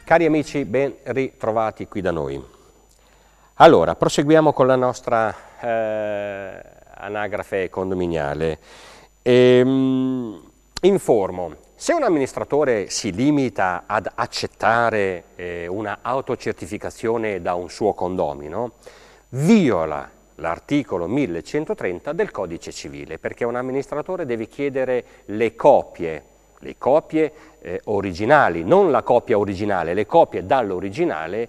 Cari amici, ben ritrovati qui da noi. Allora, proseguiamo con la nostra anagrafe condominiale. Informo, se un amministratore si limita ad accettare una autocertificazione da un suo condomino, viola l'articolo 1130 del Codice Civile, perché un amministratore deve chiedere le copie originali, non la copia originale, le copie dall'originale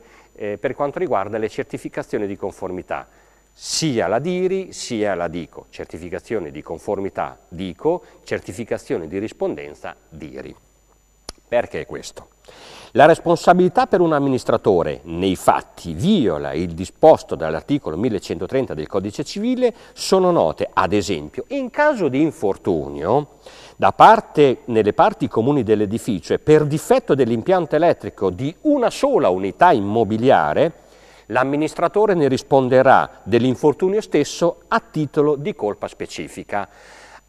per quanto riguarda le certificazioni di conformità, sia la DIRI sia la DICO, certificazione di conformità DICO, certificazione di rispondenza DIRI. Perché questo? La responsabilità per un amministratore nei fatti viola il disposto dall'articolo 1130 del Codice Civile sono note, ad esempio, in caso di infortunio, nelle parti comuni dell'edificio e per difetto dell'impianto elettrico di una sola unità immobiliare, l'amministratore ne risponderà dell'infortunio stesso a titolo di colpa specifica.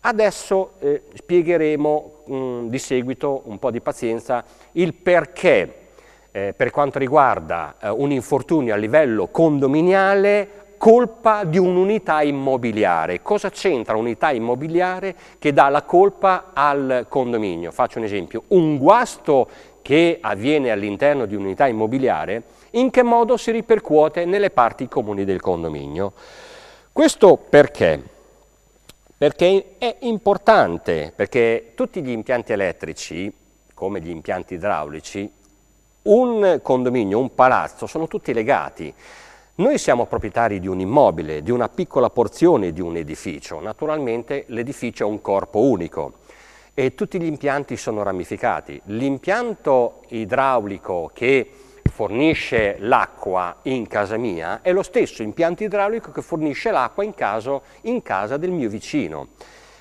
Adesso spiegheremo di seguito, un po' di pazienza, il perché per quanto riguarda un infortunio a livello condominiale colpa di un'unità immobiliare. Cosa c'entra un'unità immobiliare che dà la colpa al condominio? Faccio un esempio, un guasto che avviene all'interno di un'unità immobiliare, in che modo si ripercuote nelle parti comuni del condominio? Questo perché? Perché è importante, perché tutti gli impianti elettrici, come gli impianti idraulici, un condominio, un palazzo, sono tutti legati. Noi siamo proprietari di un immobile, di una piccola porzione di un edificio. Naturalmente l'edificio è un corpo unico e tutti gli impianti sono ramificati. L'impianto idraulico che fornisce l'acqua in casa mia è lo stesso impianto idraulico che fornisce l'acqua in casa del mio vicino.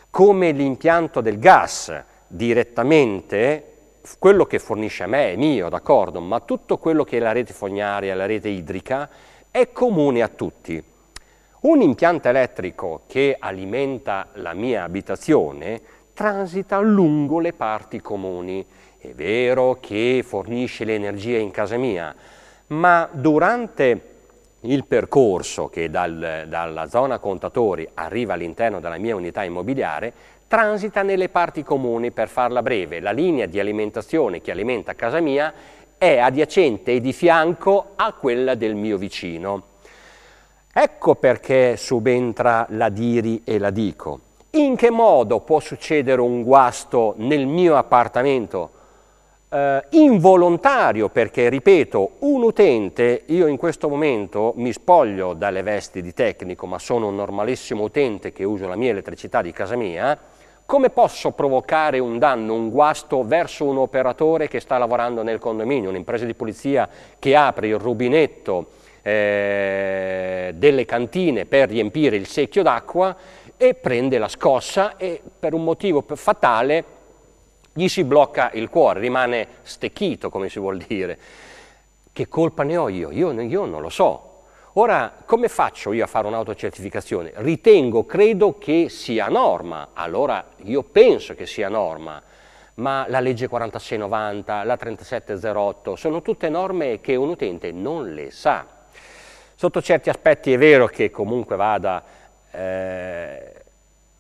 Come l'impianto del gas direttamente, quello che fornisce a me è mio, d'accordo, ma tutto quello che è la rete fognaria, la rete idrica, è comune a tutti. Un impianto elettrico che alimenta la mia abitazione transita lungo le parti comuni. È vero che fornisce l'energia in casa mia, ma durante il percorso che dalla zona contatori arriva all'interno della mia unità immobiliare, transita nelle parti comuni. Per farla breve, la linea di alimentazione che alimenta casa mia è adiacente e di fianco a quella del mio vicino. Ecco perché subentra la DIRI e la DICO. In che modo può succedere un guasto nel mio appartamento? Involontario, perché ripeto, un utente, io in questo momento mi spoglio dalle vesti di tecnico, ma sono un normalissimo utente che uso la mia elettricità di casa mia. Come posso provocare un danno, un guasto verso un operatore che sta lavorando nel condominio, un'impresa di pulizia che apre il rubinetto delle cantine per riempire il secchio d'acqua e prende la scossa e per un motivo fatale gli si blocca il cuore, rimane stecchito, come si vuol dire. Che colpa ne ho io? Io non lo so. Ora, come faccio io a fare un'autocertificazione? Credo che sia norma, allora io penso che sia norma, ma la legge 4690, la 3708, sono tutte norme che un utente non le sa. Sotto certi aspetti è vero che comunque vada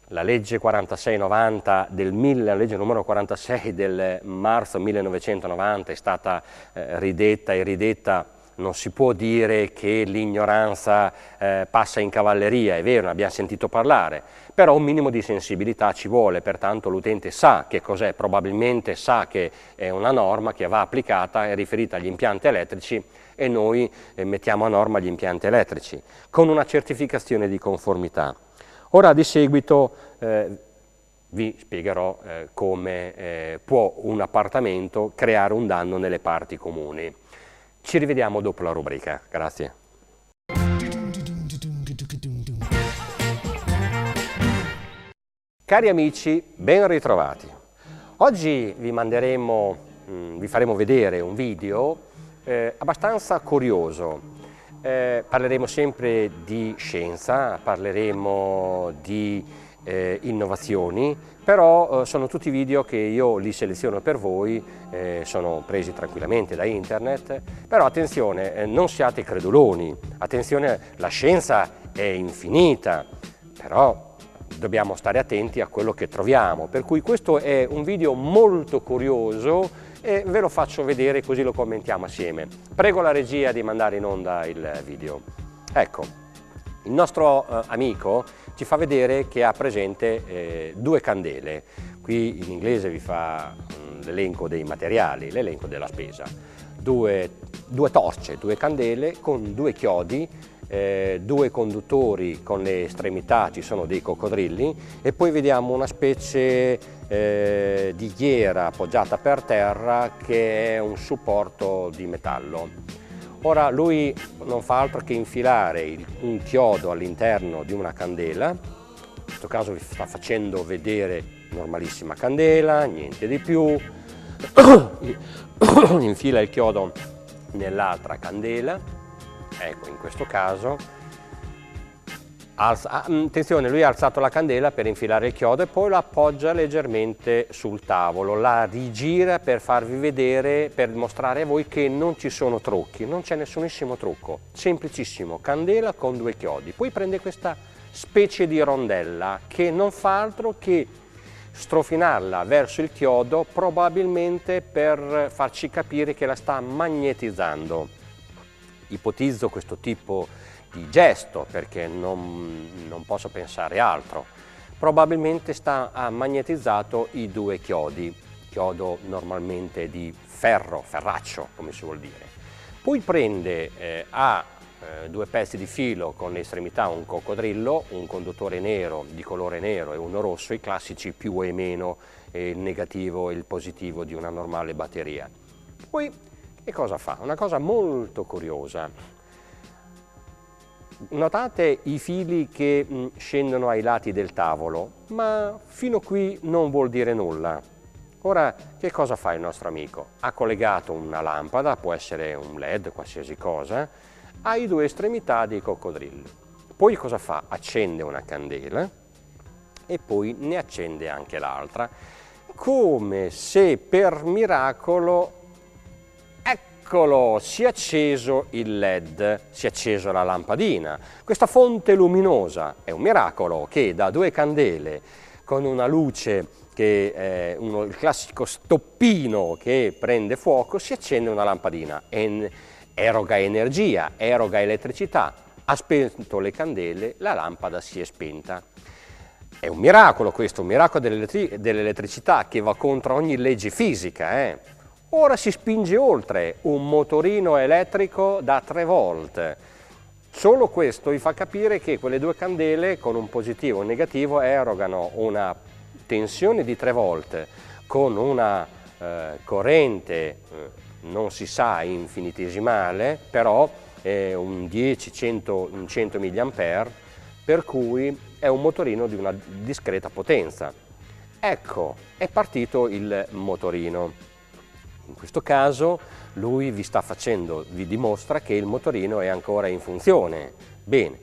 la legge 4690 la legge numero 46 del marzo 1990 è stata ridetta e ridetta. Non si può dire che l'ignoranza passa in cavalleria, è vero, ne abbiamo sentito parlare, però un minimo di sensibilità ci vuole, pertanto l'utente sa che cos'è, probabilmente sa che è una norma che va applicata, è riferita agli impianti elettrici e noi mettiamo a norma gli impianti elettrici, con una certificazione di conformità. Ora di seguito vi spiegherò come può un appartamento creare un danno nelle parti comuni. Ci rivediamo dopo la rubrica, grazie. Cari amici, ben ritrovati. Oggi vi faremo vedere un video abbastanza curioso. Parleremo sempre di scienza, parleremo di innovazioni, però sono tutti video che io li seleziono per voi, sono presi tranquillamente da internet, però attenzione, non siate creduloni, attenzione, la scienza è infinita, però dobbiamo stare attenti a quello che troviamo, per cui questo è un video molto curioso e ve lo faccio vedere così lo commentiamo assieme. Prego la regia di mandare in onda il video. Ecco, il nostro amico ci fa vedere che ha presente due candele. Qui in inglese vi fa l'elenco dei materiali, l'elenco della spesa. Due torce, due candele con due chiodi, due conduttori con le estremità, ci sono dei coccodrilli e poi vediamo una specie di ghiera appoggiata per terra che è un supporto di metallo. Ora lui non fa altro che infilare un chiodo all'interno di una candela, in questo caso vi sta facendo vedere normalissima candela, niente di più, infila il chiodo nell'altra candela, ecco in questo caso, attenzione, lui ha alzato la candela per infilare il chiodo e poi la appoggia leggermente sul tavolo, la rigira per farvi vedere, per mostrare a voi che non ci sono trucchi, non c'è nessunissimo trucco, semplicissimo, candela con due chiodi. Poi prende questa specie di rondella che non fa altro che strofinarla verso il chiodo, probabilmente per farci capire che la sta magnetizzando. Ipotizzo questo tipo di gesto perché non posso pensare altro. Probabilmente ha magnetizzato i due chiodi, chiodo normalmente di ferro, ferraccio come si vuol dire. Poi prende due pezzi di filo con le estremità un coccodrillo, un conduttore nero di colore nero e uno rosso, i classici più e meno, il negativo e il positivo di una normale batteria. Poi che cosa fa? Una cosa molto curiosa. Notate i fili che scendono ai lati del tavolo, ma fino qui non vuol dire nulla. Ora, che cosa fa il nostro amico? Ha collegato una lampada, può essere un LED, qualsiasi cosa, ai due estremità dei coccodrilli. Poi cosa fa? Accende una candela e poi ne accende anche l'altra, come se per miracolo, eccolo, si è acceso il LED, si è accesa la lampadina. Questa fonte luminosa è un miracolo che da due candele con una luce che è il classico stoppino che prende fuoco, si accende una lampadina, eroga energia, eroga elettricità, ha spento le candele, la lampada si è spenta. È un miracolo questo, un miracolo dell'elettricità che va contro ogni legge fisica. Ora si spinge oltre, un motorino elettrico da 3 volt. Solo questo vi fa capire che quelle due candele con un positivo e un negativo erogano una tensione di 3 volt con una corrente, non si sa, infinitesimale, però è un 10-100 mA, per cui è un motorino di una discreta potenza. Ecco, è partito il motorino. In questo caso lui vi dimostra che il motorino è ancora in funzione. Bene,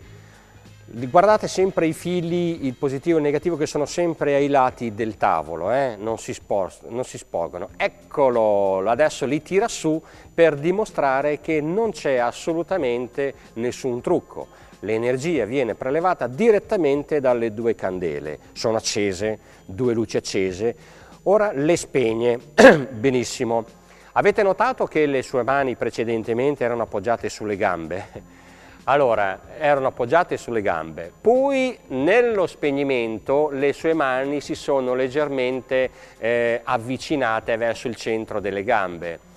guardate sempre i fili, il positivo e il negativo, che sono sempre ai lati del tavolo, non si spogano. Eccolo, adesso li tira su per dimostrare che non c'è assolutamente nessun trucco. L'energia viene prelevata direttamente dalle due candele, sono accese, due luci accese. Ora le spegne. Benissimo. Avete notato che le sue mani precedentemente erano appoggiate sulle gambe? Allora, erano appoggiate sulle gambe. Poi nello spegnimento le sue mani si sono leggermente avvicinate verso il centro delle gambe.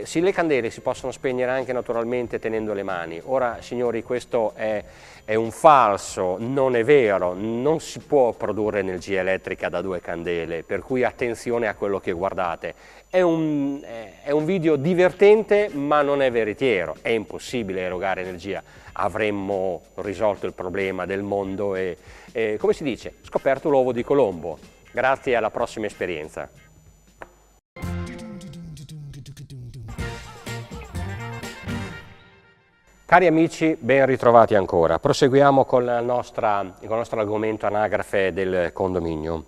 Sì, le candele si possono spegnere anche naturalmente tenendo le mani. Ora, signori, questo è un falso, non è vero, non si può produrre energia elettrica da due candele, per cui attenzione a quello che guardate. È un video divertente, ma non è veritiero, è impossibile erogare energia. Avremmo risolto il problema del mondo e come si dice, scoperto l'uovo di Colombo. Grazie, alla prossima esperienza. Cari amici, ben ritrovati ancora. Proseguiamo con il nostro argomento anagrafe del condominio.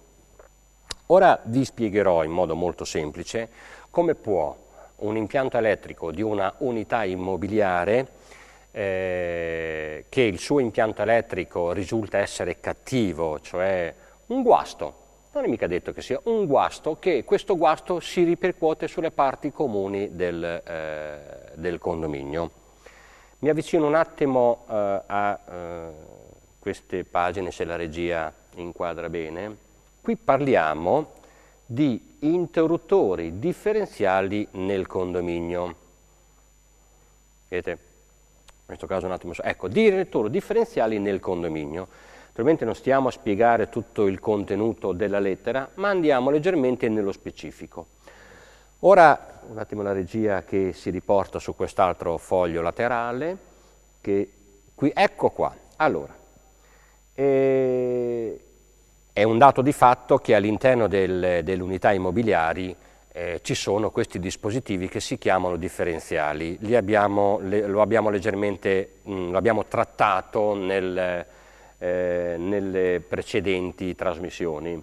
Ora vi spiegherò in modo molto semplice come può un impianto elettrico di una unità immobiliare che il suo impianto elettrico risulta essere cattivo, cioè un guasto, non è mica detto che sia un guasto, che questo guasto si ripercuote sulle parti comuni del condominio. Mi avvicino un attimo a queste pagine, se la regia inquadra bene. Qui parliamo di interruttori differenziali nel condominio. Vedete? In questo caso un attimo, ecco, di interruttori differenziali nel condominio. Naturalmente non stiamo a spiegare tutto il contenuto della lettera, ma andiamo leggermente nello specifico. Ora, un attimo la regia che si riporta su quest'altro foglio laterale, che qui, ecco qua. Allora, è un dato di fatto che all'interno delle unità immobiliari ci sono questi dispositivi che si chiamano differenziali. Lo abbiamo leggermente trattato nelle precedenti trasmissioni.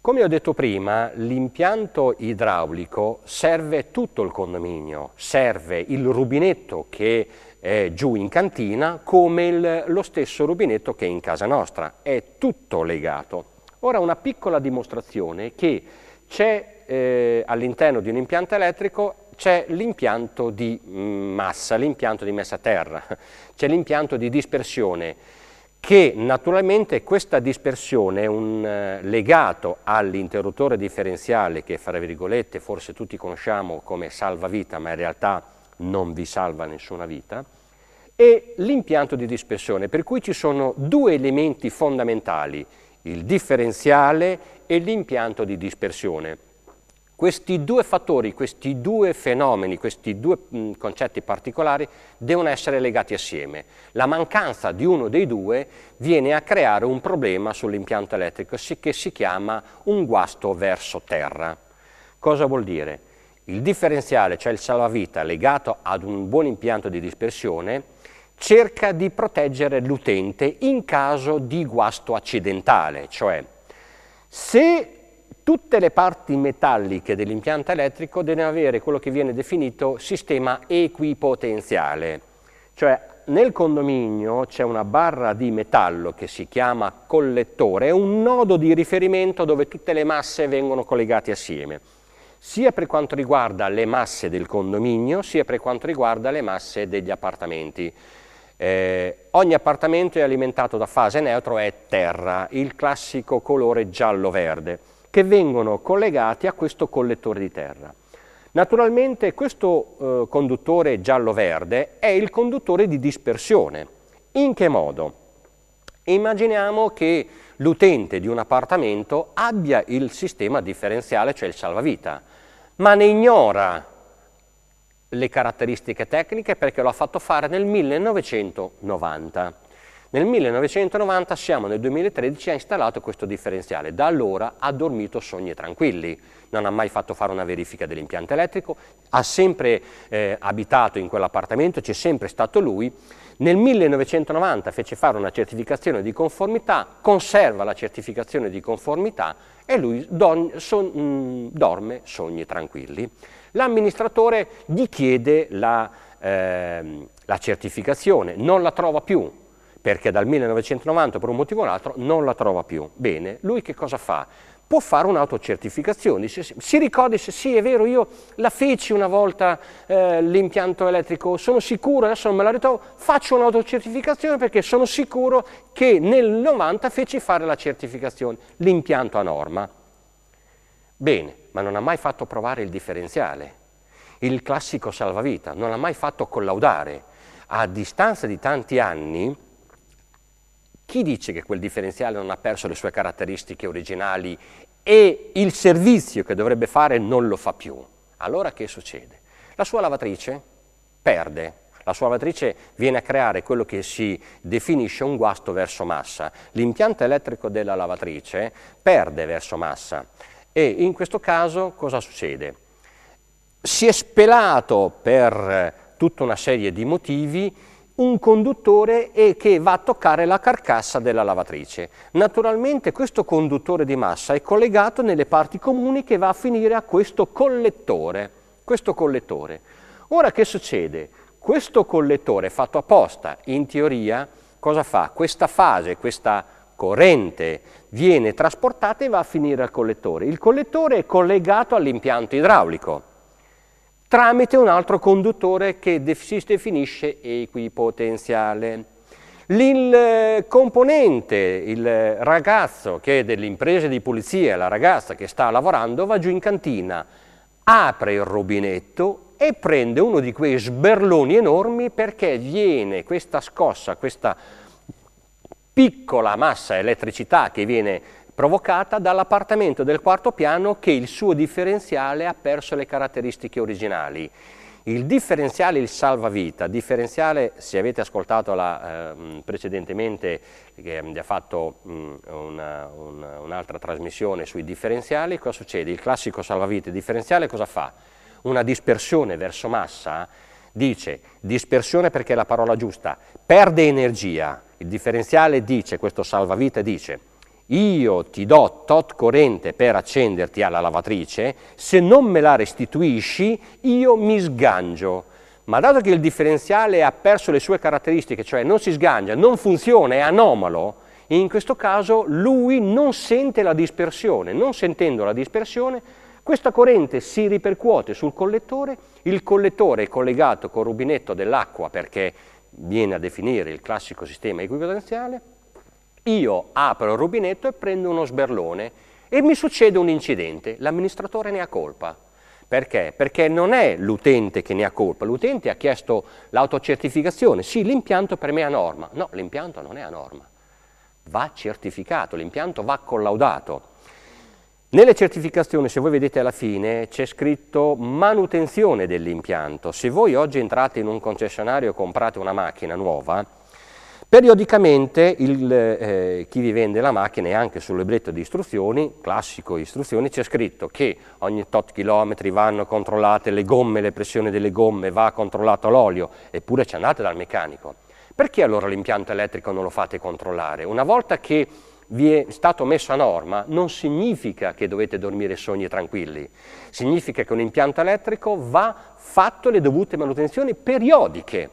Come ho detto prima, l'impianto idraulico serve tutto il condominio, serve il rubinetto che è giù in cantina come lo stesso rubinetto che è in casa nostra, è tutto legato. Ora una piccola dimostrazione che c'è all'interno di un impianto elettrico c'è l'impianto di massa, l'impianto di messa a terra, c'è l'impianto di dispersione, che naturalmente questa dispersione è legato all'interruttore differenziale che, fra virgolette, forse tutti conosciamo come salvavita, ma in realtà non vi salva nessuna vita, e l'impianto di dispersione, per cui ci sono due elementi fondamentali, il differenziale e l'impianto di dispersione. Questi due fattori, questi due fenomeni, questi due concetti particolari devono essere legati assieme. La mancanza di uno dei due viene a creare un problema sull'impianto elettrico che si chiama un guasto verso terra. Cosa vuol dire? Il differenziale, cioè il salvavita legato ad un buon impianto di dispersione, cerca di proteggere l'utente in caso di guasto accidentale, cioè se tutte le parti metalliche dell'impianto elettrico devono avere quello che viene definito sistema equipotenziale, cioè nel condominio c'è una barra di metallo che si chiama collettore, è un nodo di riferimento dove tutte le masse vengono collegate assieme, sia per quanto riguarda le masse del condominio, sia per quanto riguarda le masse degli appartamenti. Ogni appartamento è alimentato da fase neutro e terra, il classico colore giallo-verde, che vengono collegati a questo collettore di terra. Naturalmente questo conduttore giallo-verde è il conduttore di dispersione. In che modo? Immaginiamo che l'utente di un appartamento abbia il sistema differenziale, cioè il salvavita, ma ne ignora le caratteristiche tecniche perché lo ha fatto fare nel 1990. Nel 1990, siamo nel 2013, ha installato questo differenziale. Da allora ha dormito sogni tranquilli, non ha mai fatto fare una verifica dell'impianto elettrico, ha sempre abitato in quell'appartamento, c'è sempre stato lui. Nel 1990 fece fare una certificazione di conformità, conserva la certificazione di conformità e lui dorme sogni tranquilli. L'amministratore gli chiede la certificazione, non la trova più, perché dal 1990 per un motivo o l'altro non la trova più. Bene, lui che cosa fa? Può fare un'autocertificazione, si ricorda, dice sì è vero, io la feci una volta l'impianto elettrico, sono sicuro, adesso non me la ritrovo, faccio un'autocertificazione perché sono sicuro che nel 90 feci fare la certificazione, l'impianto a norma. Bene, ma non ha mai fatto provare il differenziale, il classico salvavita, non l'ha mai fatto collaudare. A distanza di tanti anni, chi dice che quel differenziale non ha perso le sue caratteristiche originali e il servizio che dovrebbe fare non lo fa più? Allora che succede? La sua lavatrice perde, la sua lavatrice viene a creare quello che si definisce un guasto verso massa. L'impianto elettrico della lavatrice perde verso massa e in questo caso cosa succede? Si è spelato per tutta una serie di motivi, un conduttore che va a toccare la carcassa della lavatrice. Naturalmente questo conduttore di massa è collegato nelle parti comuni che va a finire a questo collettore. Ora che succede? Questo collettore fatto apposta, in teoria, cosa fa? Questa fase, questa corrente viene trasportata e va a finire al collettore. Il collettore è collegato all'impianto idraulico tramite un altro conduttore che si definisce equipotenziale. Il componente, il ragazzo che è dell'impresa di pulizia, la ragazza che sta lavorando, va giù in cantina, apre il rubinetto e prende uno di quei sberloni enormi perché viene questa scossa, questa piccola massa elettricità che viene provocata dall'appartamento del quarto piano che il suo differenziale ha perso le caratteristiche originali. Il differenziale, il salvavita, differenziale, se avete ascoltato precedentemente che ha fatto un'altra trasmissione sui differenziali, cosa succede? Il classico salvavita differenziale cosa fa? Una dispersione verso massa, dice dispersione perché è la parola giusta, perde energia. Il differenziale dice, questo salvavita dice, io ti do tot corrente per accenderti alla lavatrice, se non me la restituisci io mi sgangio. Ma dato che il differenziale ha perso le sue caratteristiche, cioè non si sgangia, non funziona, è anomalo, in questo caso lui non sente la dispersione. Non sentendo la dispersione, questa corrente si ripercuote sul collettore, il collettore è collegato col rubinetto dell'acqua perché viene a definire il classico sistema equipotenziale. Io apro il rubinetto e prendo uno sberlone e mi succede un incidente, l'amministratore ne ha colpa. Perché? Perché non è l'utente che ne ha colpa, l'utente ha chiesto l'autocertificazione, sì l'impianto per me è a norma, no l'impianto non è a norma, va certificato, l'impianto va collaudato. Nelle certificazioni, se voi vedete alla fine, c'è scritto manutenzione dell'impianto. Se voi oggi entrate in un concessionario e comprate una macchina nuova, periodicamente chi vi vende la macchina e anche sul libretto di istruzioni, classico istruzioni, c'è scritto che ogni tot chilometri vanno controllate le gomme, le pressioni delle gomme, va controllato l'olio, eppure ci andate dal meccanico. Perché allora l'impianto elettrico non lo fate controllare? Una volta che vi è stato messo a norma non significa che dovete dormire sogni tranquilli, significa che un impianto elettrico va fatto le dovute manutenzioni periodiche.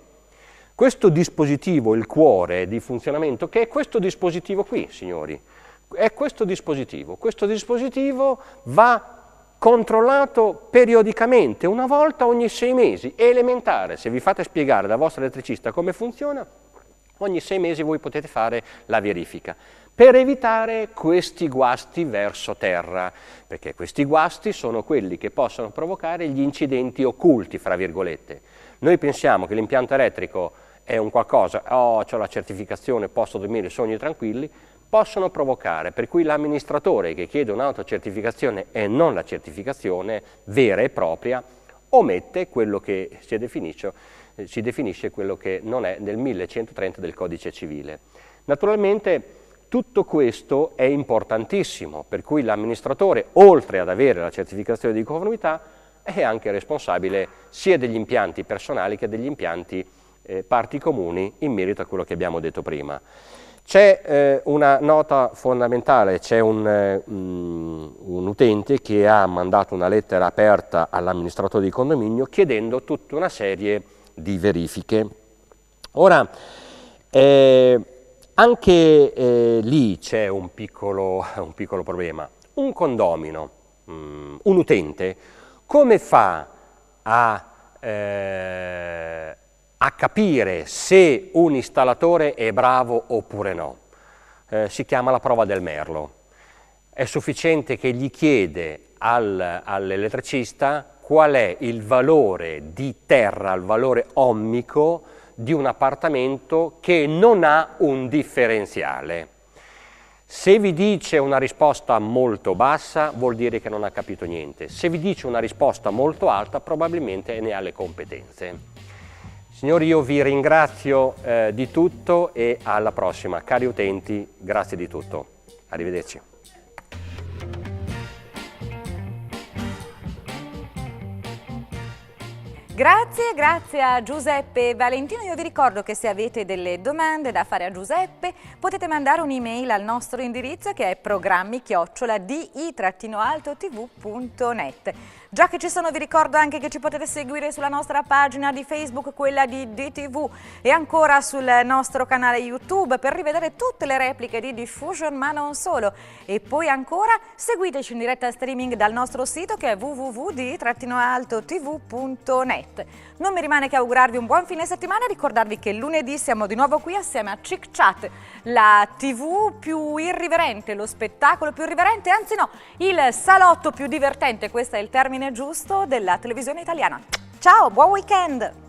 Questo dispositivo, il cuore di funzionamento, che è questo dispositivo qui, signori, è questo dispositivo va controllato periodicamente, una volta ogni 6 mesi, è elementare, se vi fate spiegare dal vostro elettricista come funziona, ogni 6 mesi voi potete fare la verifica, per evitare questi guasti verso terra, perché questi guasti sono quelli che possono provocare gli incidenti occulti, fra virgolette. Noi pensiamo che l'impianto elettrico è un qualcosa, ho la certificazione, posso dormire sogni tranquilli, possono provocare, per cui l'amministratore che chiede un'autocertificazione e non la certificazione vera e propria, omette quello che si definisce quello che non è nel 1130 del Codice Civile. Naturalmente tutto questo è importantissimo, per cui l'amministratore, oltre ad avere la certificazione di conformità, è anche responsabile sia degli impianti personali che degli impianti parti comuni in merito a quello che abbiamo detto prima. C'è una nota fondamentale, c'è un utente che ha mandato una lettera aperta all'amministratore di condominio chiedendo tutta una serie di verifiche. Ora, anche lì c'è un piccolo problema. Un condomino, un utente, come fa a capire se un installatore è bravo oppure no? Si chiama la prova del merlo. È sufficiente che gli chiede all'elettricista qual è il valore di terra, il valore ohmico di un appartamento che non ha un differenziale. Se vi dice una risposta molto bassa vuol dire che non ha capito niente, se vi dice una risposta molto alta probabilmente ne ha le competenze. Signori, io vi ringrazio di tutto e alla prossima. Cari utenti, grazie di tutto. Arrivederci. Grazie Grazie a Giuseppe e Valentino. Io vi ricordo che se avete delle domande da fare a Giuseppe potete mandare un'email al nostro indirizzo che è programmi@di-altotv.net. Già che ci sono, vi ricordo anche che ci potete seguire sulla nostra pagina di Facebook, quella di DTV, e ancora sul nostro canale YouTube per rivedere tutte le repliche di Diffusion, ma non solo. E poi ancora seguiteci in diretta streaming dal nostro sito che è www.di-altotv.net. Non mi rimane che augurarvi un buon fine settimana e ricordarvi che lunedì siamo di nuovo qui assieme a Chick Chat, la TV più irriverente, lo spettacolo più irriverente, anzi no, il salotto più divertente, questo è il termine giusto, della televisione italiana. Ciao, buon weekend!